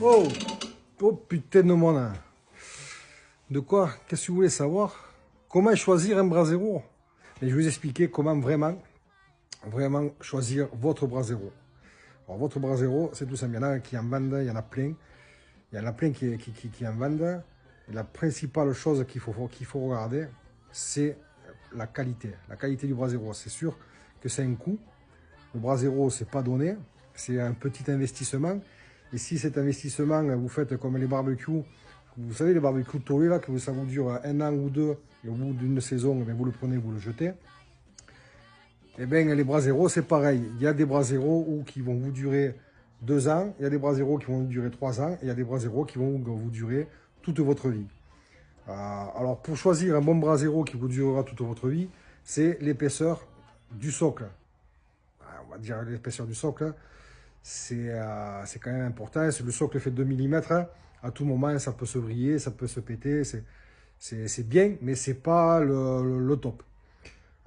Oh, oh putain de mon âne. De quoi? Qu'est-ce que vous voulez savoir? Comment choisir un brasero? Et je vais vous expliquer comment vraiment choisir votre brasero. Alors, votre brasero, c'est tout ça. Il y en a qui en vendent, il y en a plein. Il y en a plein qui en vendent. Et la principale chose qu'il faut regarder, c'est la qualité du brasero. C'est sûr que c'est un coût. Le brasero, c'est pas donné. C'est un petit investissement. Et si cet investissement, vous faites comme les barbecues, vous savez, les barbecues tolés, là, que ça vous dure un an ou deux, et au bout d'une saison, vous le prenez, vous le jetez. Eh bien, les braseros, c'est pareil. Il y a des braseros qui vont vous durer 2 ans, il y a des braseros qui vont vous durer 3 ans, et il y a des braseros qui vont vous durer toute votre vie. Alors, pour choisir un bon brasero qui vous durera toute votre vie, c'est l'épaisseur du socle. On va dire l'épaisseur du socle, c'est quand même important. Si le socle fait 2 mm, à tout moment, ça peut se vriller, ça peut se péter. C'est bien, mais ce n'est pas le top.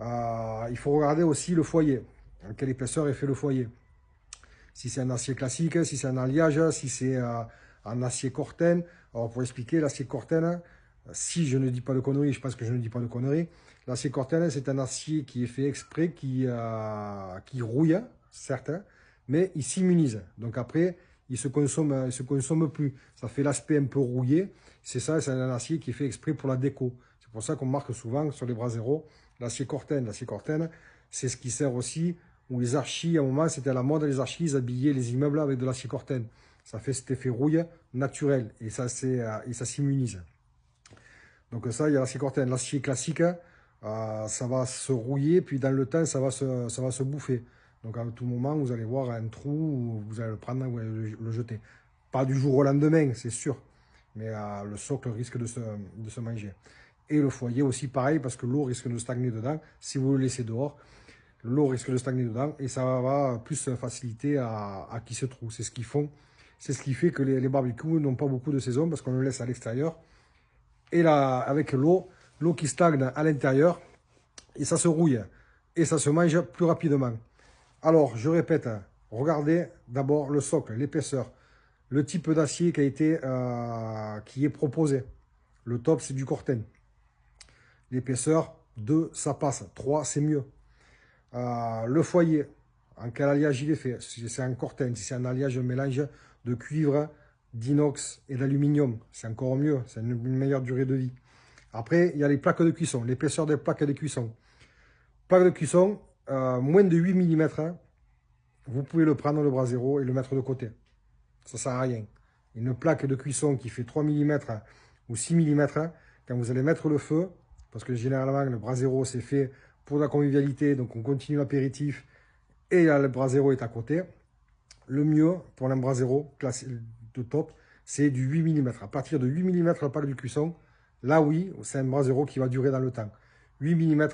Il faut regarder aussi le foyer. À quelle épaisseur est fait le foyer. Si c'est un acier classique, si c'est un alliage, si c'est un acier Corten. Alors, pour expliquer, l'acier Corten, si je ne dis pas de conneries, je pense que je ne dis pas de conneries, l'acier Corten, c'est un acier qui est fait exprès, qui rouille, certes, mais il s'immunise. Donc après, il se consomme plus. Ça fait l'aspect un peu rouillé. C'est ça, c'est un acier qui est fait exprès pour la déco. C'est pour ça qu'on marque souvent sur les braseros l'acier Corten. L'acier Corten, c'est ce qui sert aussi, où les archis, à un moment, c'était à la mode, les archis, ils habillaient les immeubles avec de l'acier Corten. Ça fait cet effet rouille naturel et ça s'immunise. Donc ça, il y a l'acier Corten. L'acier classique, ça va se rouiller, puis dans le temps, ça va se bouffer. Donc à tout moment, vous allez voir un trou, vous allez le prendre, vous allez le jeter. Pas du jour au lendemain, c'est sûr, mais le socle risque de se manger. Et le foyer aussi pareil, parce que l'eau risque de stagner dedans. Si vous le laissez dehors, l'eau risque de stagner dedans et ça va plus faciliter à qui se trouve. C'est ce qu'ils font. C'est ce qui fait que les barbecues n'ont pas beaucoup de saison parce qu'on le laisse à l'extérieur. Et là, avec l'eau qui stagne à l'intérieur, et ça se rouille. Et ça se mange plus rapidement. Alors, je répète, regardez d'abord le socle, l'épaisseur, le type d'acier qui est proposé. Le top, c'est du Corten. L'épaisseur, 2, ça passe. 3, c'est mieux. Le foyer, en quel alliage il est fait? Si c'est un Corten, si c'est un alliage, un mélange de cuivre, d'inox et d'aluminium, c'est encore mieux, c'est une meilleure durée de vie. Après, il y a les plaques de cuisson, l'épaisseur des plaques de cuisson. Plaque de cuisson, moins de 8 mm, vous pouvez le prendre, le brasero, et le mettre de côté. Ça ne sert à rien. Une plaque de cuisson qui fait 3 mm ou 6 mm, quand vous allez mettre le feu, parce que généralement, le brasero, c'est fait pour la convivialité, donc on continue l'apéritif, et là, le brasero est à côté. Le mieux pour un brasero de top, c'est du 8 mm. À partir de 8 mm la plaque de cuisson, là oui, c'est un brasero qui va durer dans le temps. 8 mm,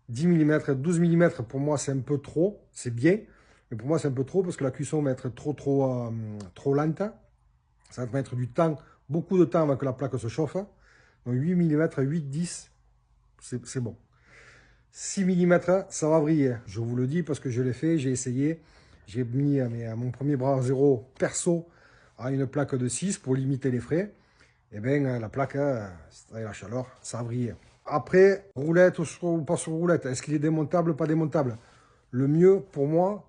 10 mm, 12 mm, pour moi c'est un peu trop, c'est bien, mais pour moi c'est un peu trop parce que la cuisson va être trop lente. Ça va mettre du temps, beaucoup de temps avant que la plaque se chauffe. Donc 8 mm, 8, 10, c'est bon. 6 mm, ça va vriller. Je vous le dis parce que je l'ai fait, j'ai essayé. J'ai mis mon premier brasero perso à une plaque de 6 pour limiter les frais. Et bien, la plaque, avec la chaleur, ça a vrillé. Après, roulette ou pas sur roulette, est-ce qu'il est démontable ou pas démontable? Le mieux pour moi,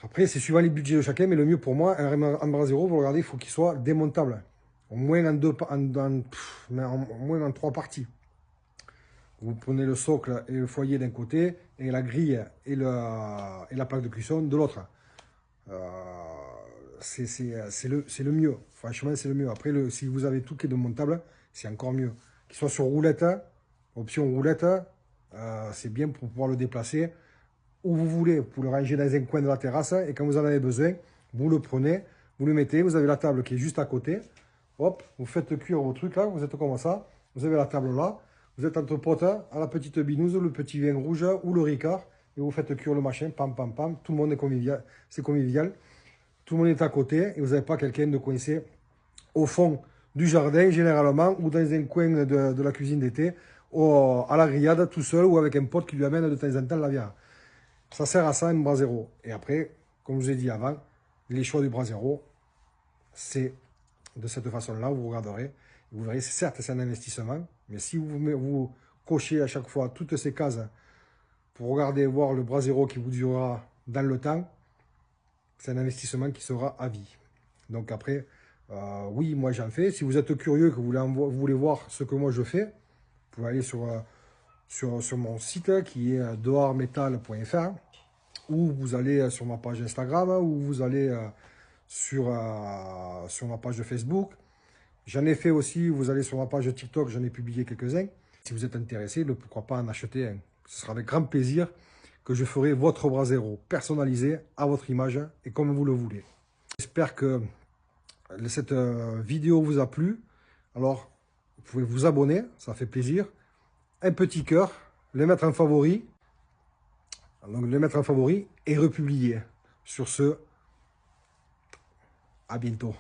après c'est suivant les budgets de chacun, mais le mieux pour moi, un brasero, vous regardez, il faut qu'il soit démontable. Au moins au moins en 3 parties. Vous prenez le socle et le foyer d'un côté, et la grille et la plaque de cuisson de l'autre. C'est le mieux. Franchement, c'est le mieux. Après, si vous avez tout qui est démontable, c'est encore mieux. Qu'il soit sur roulette, option roulette, c'est bien pour pouvoir le déplacer où vous voulez. Vous pouvez le ranger dans un coin de la terrasse, et quand vous en avez besoin, vous le prenez, vous le mettez, vous avez la table qui est juste à côté. Hop, vous faites cuire vos trucs là, vous êtes comme ça, vous avez la table là. Vous êtes entre potes, à la petite binouse, le petit vin rouge ou le ricard, et vous faites cuire le machin, pam, pam, pam. Tout le monde est convivial, c'est convivial. Tout le monde est à côté, et vous n'avez pas quelqu'un de coincé au fond du jardin, généralement, ou dans un coin de la cuisine d'été, à la grillade, tout seul, ou avec un pote qui lui amène de temps en temps la viande. Ça sert à ça, un brasero. Et après, comme je vous ai dit avant, les choix du brasero, c'est de cette façon-là, vous regarderez, vous verrez, certes c'est un investissement, mais si vous cochez à chaque fois toutes ces cases pour regarder, voir le bras zéro qui vous durera dans le temps, c'est un investissement qui sera à vie. Donc après, oui, moi j'en fais. Si vous êtes curieux, que vous voulez voir ce que moi je fais, vous pouvez aller sur mon site qui est dehors-metal.fr, ou vous allez sur ma page Instagram, ou vous allez sur ma page de Facebook. J'en ai fait aussi, vous allez sur ma page TikTok, j'en ai publié quelques-uns. Si vous êtes intéressé, pourquoi pas en acheter un. Ce sera avec grand plaisir que je ferai votre bras zéro personnalisé à votre image et comme vous le voulez. J'espère que cette vidéo vous a plu. Alors, vous pouvez vous abonner, ça fait plaisir. Un petit cœur, le mettre en favori. Donc, le mettre en favori et republier. Sur ce, à bientôt.